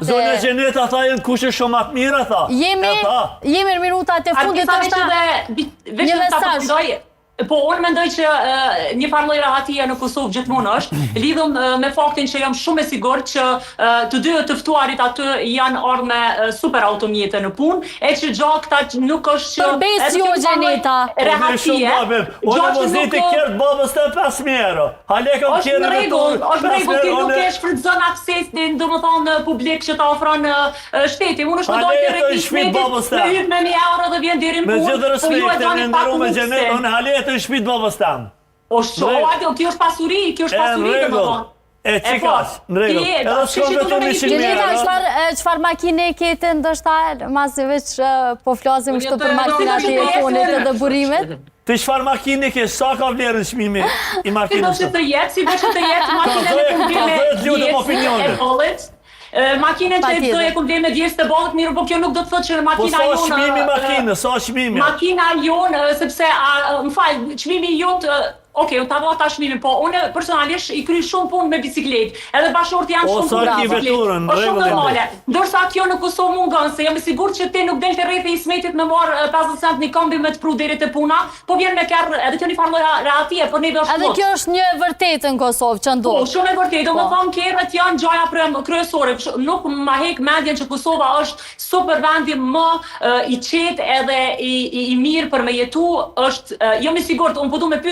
Zonë e Gjeneta tha jenë kushte shumë atë mirë, tha. Jemi në minutat e fundit të një mesazh. Po, unë mendoj që një farë lloj rahatia në Kosovë gjithmonë është, lidhëm me faktin që jam shumë e sigurt që të dy të ftuarit aty janë ardhur me super automjete në punë, e që gjakta nuk është që përbes jo Gjeneta. Rehatie. Unë voziti kërë babës të 5.000 euro. Hale kam kërë në rregull, është rregull ti nuk e shfrytëzon aksesin, domethënë publik që ta ofron shteti. Unë është ndoj direkt me hyp me 1.000 euro dhe vjen deri në punë. Me gjithë respektin e ndëruar me Gjenet, unë hale të shpit babës tamë. O kjo është pasuri, kjo është pasuri dhe më thonë. E qikash, në rregull. Edhe s'kom vetëm 100.000 euro. Gjeneta, çfarë makine kete ndoshta, masi veç po flasim kështu për makinat e telefonit edhe burimet? Ti çfarë makine ke, sa ka vlerën çmimi i makinës? Si do të jetë makinën e bollit. Makinën që do e kumë me djesë të bollet, mirë, po kjo nuk do të thotë që makina jonë... Po sa çmimi makinë, sa çmimi? Makina jonë, sepse, më falë, çmimi jonë Okej, unë tava ta çmimin, po unë personalisht i kryj shumë punë me bicikletë. Edhe bashkëshortë janë shumë të brava. Është shumë normale. Ndërsa kjo në Kosovë mungon, se jam i sigurt që ti nuk del të rreth e Ismetit me marr 50 cent në kombi me të pru deri te puna, po vjen me kerr edhe kjo një farë rahatie, por ne do të Edhe kjo është një e vërtetë në Kosovë që ndodh. Po, shumë e vërtetë. Domethënë kerrat janë gjaja kryesore. Nuk ma hek mendjen që Kosova është super vendi më i qetë edhe i mirë për me jetu, është jam i sigurt, unë po du me pyet